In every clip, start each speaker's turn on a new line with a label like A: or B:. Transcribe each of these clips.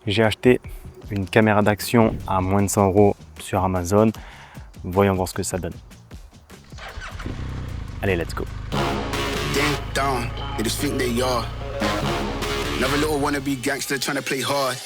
A: J'ai acheté une caméra d'action à moins de 100 € sur Amazon. Voyons voir ce que ça donne. Allez, let's go.
B: Down, they just think they are. Another little wannabe gangster trying to play hard.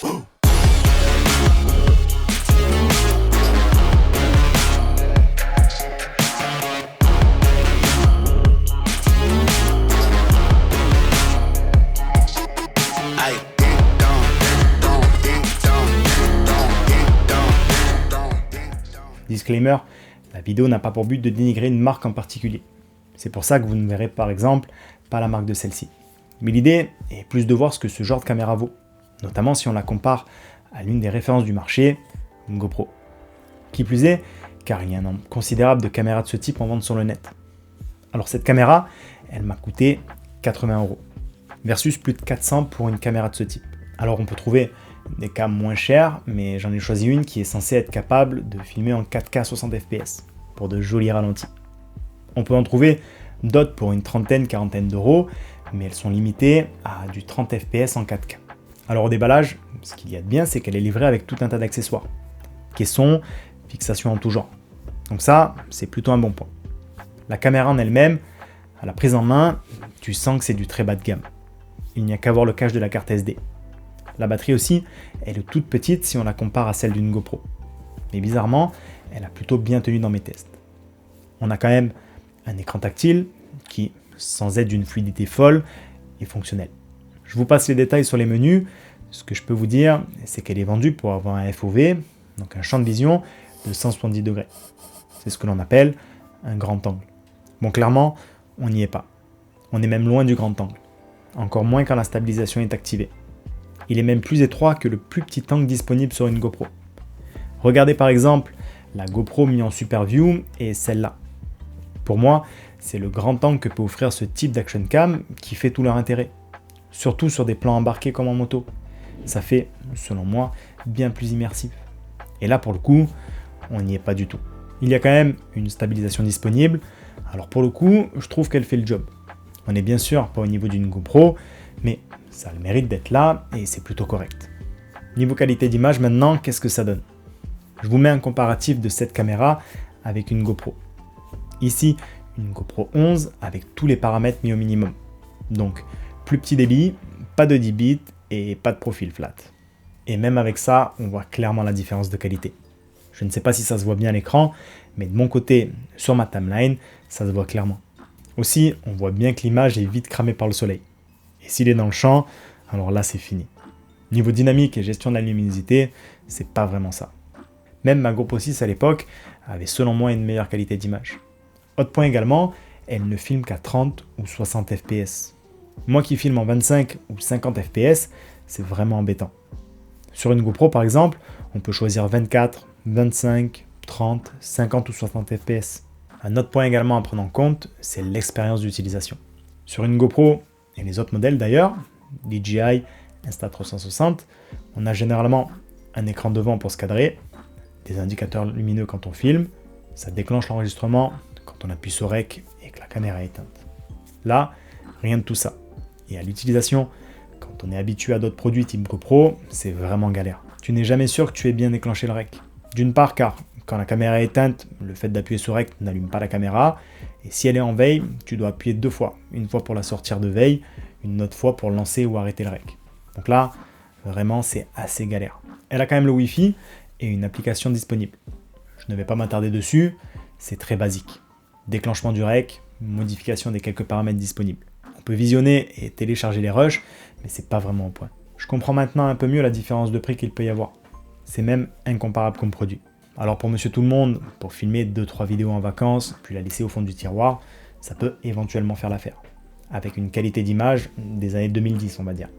C: Disclaimer, la vidéo n'a pas pour but de dénigrer une marque en particulier. C'est pour ça que vous ne verrez par exemple pas la marque de celle-ci. Mais l'idée est plus de voir ce que ce genre de caméra vaut, notamment si on la compare à l'une des références du marché, une GoPro. Qui plus est, car il y a un nombre considérable de caméras de ce type en vente sur le net. Alors cette caméra, elle m'a coûté 80 €, versus plus de 400 pour une caméra de ce type. Alors on peut trouver des cams moins chers, mais j'en ai choisi une qui est censée être capable de filmer en 4K 60 fps, pour de jolis ralentis. On peut en trouver d'autres pour une trentaine, quarantaine d'euros, mais elles sont limitées à du 30 fps en 4K. Alors au déballage, ce qu'il y a de bien, c'est qu'elle est livrée avec tout un tas d'accessoires. Caisson, fixation en tout genre. Donc ça, c'est plutôt un bon point. La caméra en elle-même, à la prise en main, tu sens que c'est du très bas de gamme. Il n'y a qu'à voir le cache de la carte SD. La batterie aussi, elle est toute petite si on la compare à celle d'une GoPro. Mais bizarrement, elle a plutôt bien tenu dans mes tests. On a quand même un écran tactile qui, sans être d'une fluidité folle, est fonctionnel. Je vous passe les détails sur les menus. Ce que je peux vous dire, c'est qu'elle est vendue pour avoir un FOV, donc un champ de vision de 170 degrés. C'est ce que l'on appelle un grand angle. Bon, clairement, on n'y est pas. On est même loin du grand angle. Encore moins quand la stabilisation est activée. Il est même plus étroit que le plus petit angle disponible sur une GoPro. Regardez par exemple la GoPro mis en Super View et celle-là. Pour moi, c'est le grand angle que peut offrir ce type d'action cam qui fait tout leur intérêt. Surtout sur des plans embarqués comme en moto. Ça fait, selon moi, bien plus immersif. Et là, pour le coup, on n'y est pas du tout. Il y a quand même une stabilisation disponible. Alors pour le coup, je trouve qu'elle fait le job. On n'est bien sûr pas au niveau d'une GoPro, mais ça a le mérite d'être là et c'est plutôt correct. Niveau qualité d'image maintenant, qu'est-ce que ça donne? Je vous mets un comparatif de cette caméra avec une GoPro. Ici, une GoPro 11 avec tous les paramètres mis au minimum. Donc, plus petit débit, pas de 10 bits et pas de profil flat. Et même avec ça, on voit clairement la différence de qualité. Je ne sais pas si ça se voit bien à l'écran, mais de mon côté, sur ma timeline, ça se voit clairement. Aussi, on voit bien que l'image est vite cramée par le soleil. Et s'il est dans le champ, alors là c'est fini. Niveau dynamique et gestion de la luminosité, c'est pas vraiment ça. Même ma GoPro 6 à l'époque avait selon moi une meilleure qualité d'image. Autre point également, elle ne filme qu'à 30 ou 60 fps. Moi qui filme en 25 ou 50 fps, c'est vraiment embêtant. Sur une GoPro par exemple, on peut choisir 24, 25, 30, 50 ou 60 fps. Un autre point également à prendre en compte, c'est l'expérience d'utilisation. Sur une GoPro, et les autres modèles d'ailleurs, DJI, Insta360, on a généralement un écran devant pour se cadrer, des indicateurs lumineux quand on filme, ça déclenche l'enregistrement quand on appuie sur REC et que la caméra est éteinte. Là, rien de tout ça. Et à l'utilisation, quand on est habitué à d'autres produits type GoPro, c'est vraiment galère. Tu n'es jamais sûr que tu aies bien déclenché le REC. D'une part car quand la caméra est éteinte, le fait d'appuyer sur REC n'allume pas la caméra, et si elle est en veille, tu dois appuyer 2 fois. Une fois pour la sortir de veille, une autre fois pour lancer ou arrêter le REC. Donc là, vraiment, c'est assez galère. Elle a quand même le Wi-Fi et une application disponible. Je ne vais pas m'attarder dessus, c'est très basique. Déclenchement du REC, modification des quelques paramètres disponibles. On peut visionner et télécharger les rushs, mais c'est pas vraiment au point. Je comprends maintenant un peu mieux la différence de prix qu'il peut y avoir. C'est même incomparable comme produit. Alors pour monsieur tout le monde, pour filmer 2-3 vidéos en vacances, puis la laisser au fond du tiroir, ça peut éventuellement faire l'affaire. Avec une qualité d'image des années 2010, on va dire.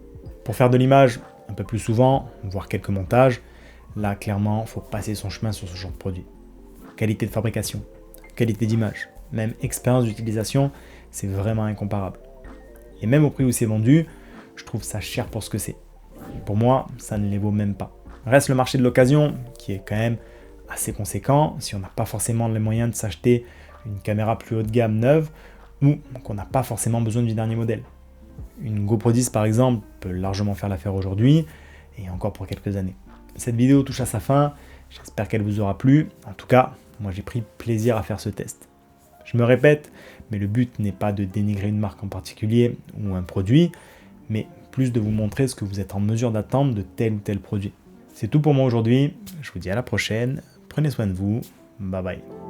C: Pour faire de l'image un peu plus souvent, voire quelques montages, là clairement, il faut passer son chemin sur ce genre de produit. Qualité de fabrication, qualité d'image, même expérience d'utilisation, c'est vraiment incomparable. Et même au prix où c'est vendu, je trouve ça cher pour ce que c'est. Pour moi, ça ne les vaut même pas. Reste le marché de l'occasion, qui est quand même assez conséquent si on n'a pas forcément les moyens de s'acheter une caméra plus haut de gamme neuve ou qu'on n'a pas forcément besoin du dernier modèle. Une GoPro 10 par exemple peut largement faire l'affaire aujourd'hui et encore pour quelques années. Cette vidéo touche à sa fin, j'espère qu'elle vous aura plu. En tout cas, moi j'ai pris plaisir à faire ce test. Je me répète, mais le but n'est pas de dénigrer une marque en particulier ou un produit, mais plus de vous montrer ce que vous êtes en mesure d'attendre de tel ou tel produit. C'est tout pour moi aujourd'hui, je vous dis à la prochaine, prenez soin de vous, bye bye.